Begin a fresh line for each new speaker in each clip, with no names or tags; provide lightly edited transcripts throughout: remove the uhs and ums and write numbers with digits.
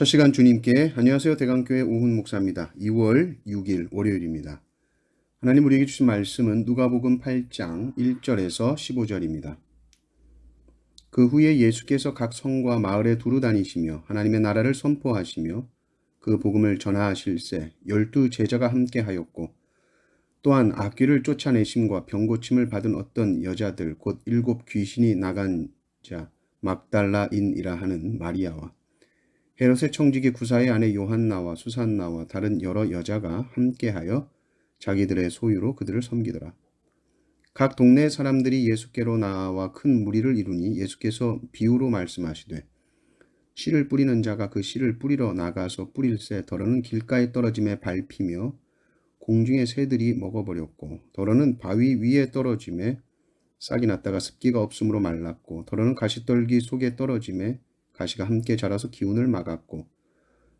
첫 시간 주님께 안녕하세요. 대강교회 오훈 목사입니다. 2월 6일 월요일입니다. 하나님 우리에게 주신 말씀은 누가복음 8장 1절에서 15절입니다. 그 후에 예수께서 각 성과 마을에 두루 다니시며 하나님의 나라를 선포하시며 그 복음을 전하실세 12 제자가 함께 하였고 또한 악귀를 쫓아내심과 병고침을 받은 어떤 여자들 곧 7 귀신이 나간 자 막달라인이라 하는 마리아와 헤롯의 청지기 구사의 아내 요한나와 수산나와 다른 여러 여자가 함께하여 자기들의 소유로 그들을 섬기더라. 각 동네 사람들이 예수께로 나와 큰 무리를 이루니 예수께서 비유로 말씀하시되 씨를 뿌리는 자가 그 씨를 뿌리러 나가서 뿌릴새 더러는 길가에 떨어짐에 밟히며 공중의 새들이 먹어버렸고 더러는 바위 위에 떨어짐에 싹이 났다가 습기가 없으므로 말랐고 더러는 가시떨기 속에 떨어짐에 가시가 함께 자라서 기운을 막았고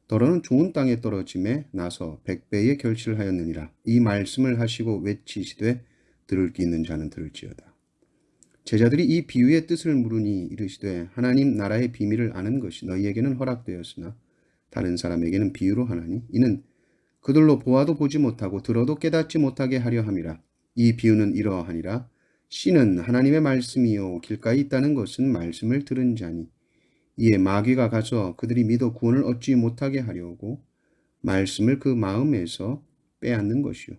더러는 좋은 땅에 떨어짐에 나서 100배의 결실을 하였느니라. 이 말씀을 하시고 외치시되 들을 귀 있는 자는 들을지어다. 제자들이 이 비유의 뜻을 물으니 이르시되 하나님 나라의 비밀을 아는 것이 너희에게는 허락되었으나 다른 사람에게는 비유로 하나니 이는 그들로 보아도 보지 못하고 들어도 깨닫지 못하게 하려 함이라. 이 비유는 이러하니라. 씨는 하나님의 말씀이요 길가에 있다는 것은 말씀을 들은 자니 이에 마귀가 가서 그들이 믿어 구원을 얻지 못하게 하려고 말씀을 그 마음에서 빼앗는 것이요.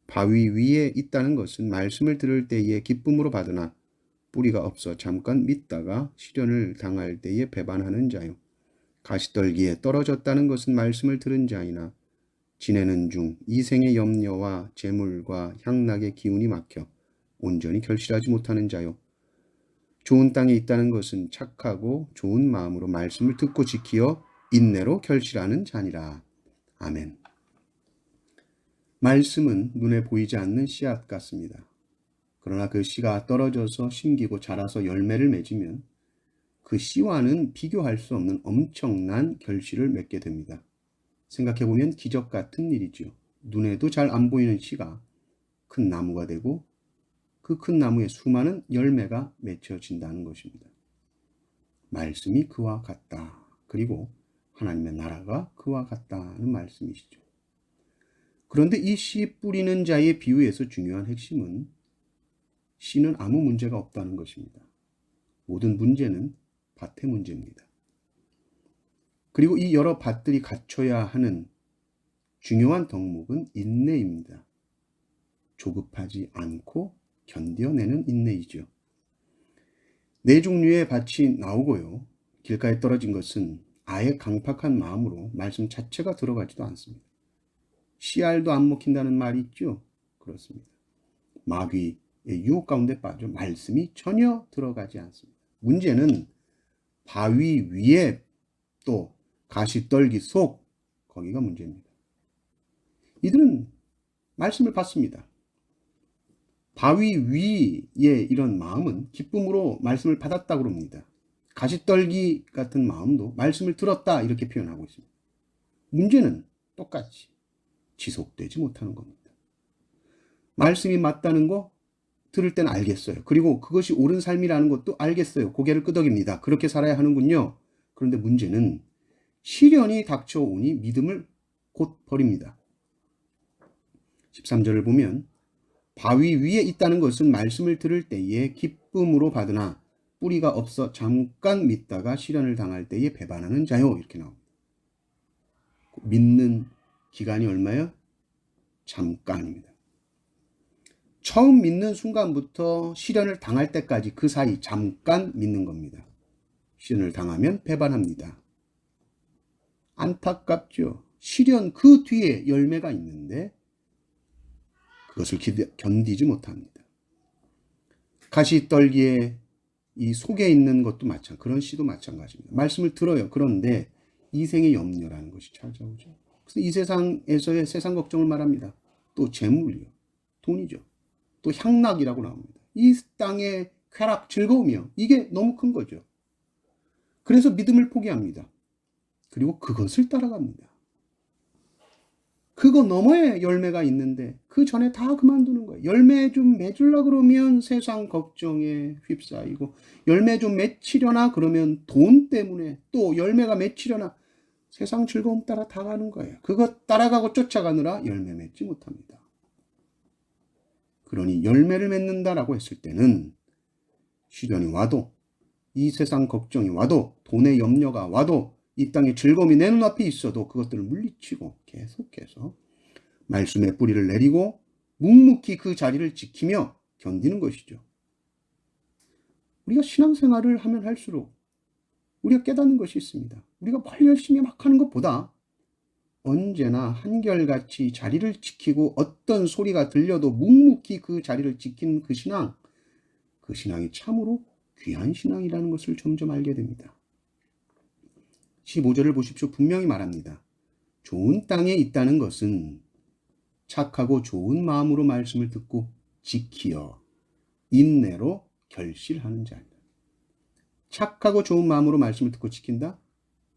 바위 위에 있다는 것은 말씀을 들을 때에 기쁨으로 받으나 뿌리가 없어 잠깐 믿다가 시련을 당할 때에 배반하는 자요. 가시떨기에 떨어졌다는 것은 말씀을 들은 자이나 지내는 중 이생의 염려와 재물과 향락의 기운이 막혀 온전히 결실하지 못하는 자요. 좋은 땅에 있다는 것은 착하고 좋은 마음으로 말씀을 듣고 지키어 인내로 결실하는 자니라. 아멘. 말씀은 눈에 보이지 않는 씨앗 같습니다. 그러나 그 씨가 떨어져서 심기고 자라서 열매를 맺으면 그 씨와는 비교할 수 없는 엄청난 결실을 맺게 됩니다. 생각해보면 기적 같은 일이지요. 눈에도 잘 안 보이는 씨가 큰 나무가 되고 그 큰 나무에 수많은 열매가 맺혀진다는 것입니다. 말씀이 그와 같다. 그리고 하나님의 나라가 그와 같다는 말씀이시죠. 그런데 이 씨 뿌리는 자의 비유에서 중요한 핵심은 씨는 아무 문제가 없다는 것입니다. 모든 문제는 밭의 문제입니다. 그리고 이 여러 밭들이 갖춰야 하는 중요한 덕목은 인내입니다. 조급하지 않고 견뎌내는 인내이죠. 네 종류의 밭이 나오고요. 길가에 떨어진 것은 아예 강팍한 마음으로 말씀 자체가 들어가지도 않습니다. 씨알도 안 먹힌다는 말이 있죠. 그렇습니다. 마귀의 유혹 가운데 빠져 말씀이 전혀 들어가지 않습니다. 문제는 바위 위에 또 가시떨기 속 거기가 문제입니다. 이들은 말씀을 받습니다. 바위 위에 이런 마음은 기쁨으로 말씀을 받았다고 합니다. 가시떨기 같은 마음도 말씀을 들었다 이렇게 표현하고 있습니다. 문제는 똑같이 지속되지 못하는 겁니다. 말씀이 맞다는 거 들을 때는 알겠어요. 그리고 그것이 옳은 삶이라는 것도 알겠어요. 고개를 끄덕입니다. 그렇게 살아야 하는군요. 그런데 문제는 시련이 닥쳐오니 믿음을 곧 버립니다. 13절을 보면 바위 위에 있다는 것은 말씀을 들을 때에 기쁨으로 받으나 뿌리가 없어 잠깐 믿다가 시련을 당할 때에 배반하는 자요. 이렇게 나옵니다. 믿는 기간이 얼마요? 잠깐입니다. 처음 믿는 순간부터 시련을 당할 때까지 그 사이 잠깐 믿는 겁니다. 시련을 당하면 배반합니다. 안타깝죠. 시련 그 뒤에 열매가 있는데 그것을 견디지 못합니다. 가시떨기에 이 속에 있는 것도 그런 씨도 마찬가지입니다. 말씀을 들어요. 그런데 이생의 염려라는 것이 찾아오죠. 그래서 이 세상에서의 세상 걱정을 말합니다. 또 재물이요. 돈이죠. 또 향락이라고 나옵니다. 이 땅의 쾌락, 즐거움이요. 이게 너무 큰 거죠. 그래서 믿음을 포기합니다. 그리고 그것을 따라갑니다. 그거 너머에 열매가 있는데 그 전에 다 그만두는 거예요. 열매 좀 맺으려고 그러면 세상 걱정에 휩싸이고 열매 좀 맺히려나 그러면 돈 때문에 또 열매가 맺히려나 세상 즐거움 따라 다 가는 거예요. 그거 따라가고 쫓아가느라 열매 맺지 못합니다. 그러니 열매를 맺는다라고 했을 때는 시련이 와도, 이 세상 걱정이 와도, 돈의 염려가 와도, 이 땅의 즐거움이 내 눈앞에 있어도 그것들을 물리치고 계속해서 말씀의 뿌리를 내리고 묵묵히 그 자리를 지키며 견디는 것이죠. 우리가 신앙생활을 하면 할수록 우리가 깨닫는 것이 있습니다. 우리가 뭘 열심히 막 하는 것보다 언제나 한결같이 자리를 지키고 어떤 소리가 들려도 묵묵히 그 자리를 지키는 그 신앙이 참으로 귀한 신앙이라는 것을 점점 알게 됩니다. 15절을 보십시오. 분명히 말합니다. 좋은 땅에 있다는 것은 착하고 좋은 마음으로 말씀을 듣고 지키어 인내로 결실하는 자입니다. 착하고 좋은 마음으로 말씀을 듣고 지킨다?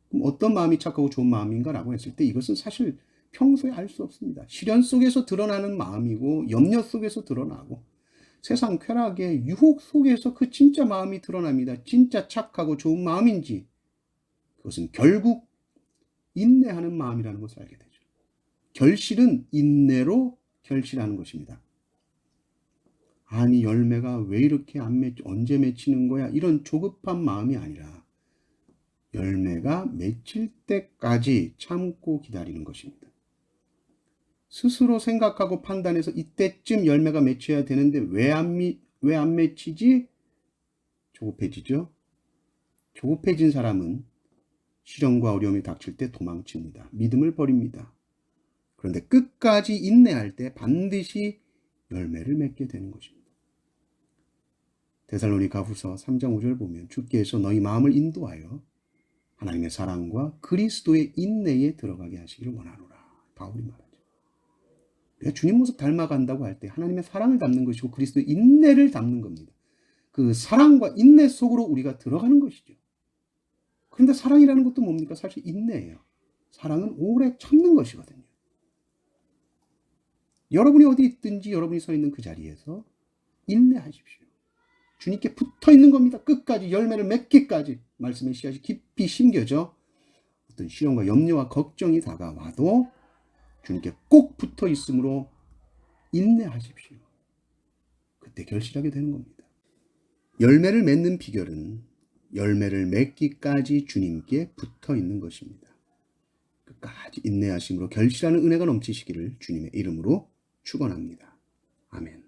그럼 어떤 마음이 착하고 좋은 마음인가라고 했을 때 이것은 사실 평소에 알 수 없습니다. 시련 속에서 드러나는 마음이고 염려 속에서 드러나고 세상 쾌락의 유혹 속에서 그 진짜 마음이 드러납니다. 진짜 착하고 좋은 마음인지 그것은 결국 인내하는 마음이라는 것을 알게 되죠. 결실은 인내로 결실하는 것입니다. 아니 열매가 왜 이렇게 언제 맺히는 거야? 이런 조급한 마음이 아니라 열매가 맺힐 때까지 참고 기다리는 것입니다. 스스로 생각하고 판단해서 이때쯤 열매가 맺혀야 되는데 왜 안 맺히지? 조급해지죠. 조급해진 사람은 시련과 어려움이 닥칠 때 도망칩니다. 믿음을 버립니다. 그런데 끝까지 인내할 때 반드시 열매를 맺게 되는 것입니다. 데살로니가후서 3장 5절 보면 주께서 너희 마음을 인도하여 하나님의 사랑과 그리스도의 인내에 들어가게 하시기를 원하노라. 바울이 말하죠. 우리가 주님 모습 닮아간다고 할 때 하나님의 사랑을 담는 것이고 그리스도의 인내를 담는 겁니다. 그 사랑과 인내 속으로 우리가 들어가는 것이죠. 그런데 사랑이라는 것도 뭡니까? 사실 인내예요. 사랑은 오래 참는 것이거든요. 여러분이 어디 있든지 여러분이 서 있는 그 자리에서 인내하십시오. 주님께 붙어 있는 겁니다. 끝까지 열매를 맺기까지 말씀의 씨앗이 깊이 심겨져 어떤 시련과 염려와 걱정이 다가와도 주님께 꼭 붙어 있으므로 인내하십시오. 그때 결실하게 되는 겁니다. 열매를 맺는 비결은 열매를 맺기까지 주님께 붙어 있는 것입니다. 끝까지 인내하심으로 결실하는 은혜가 넘치시기를 주님의 이름으로 축원합니다. 아멘.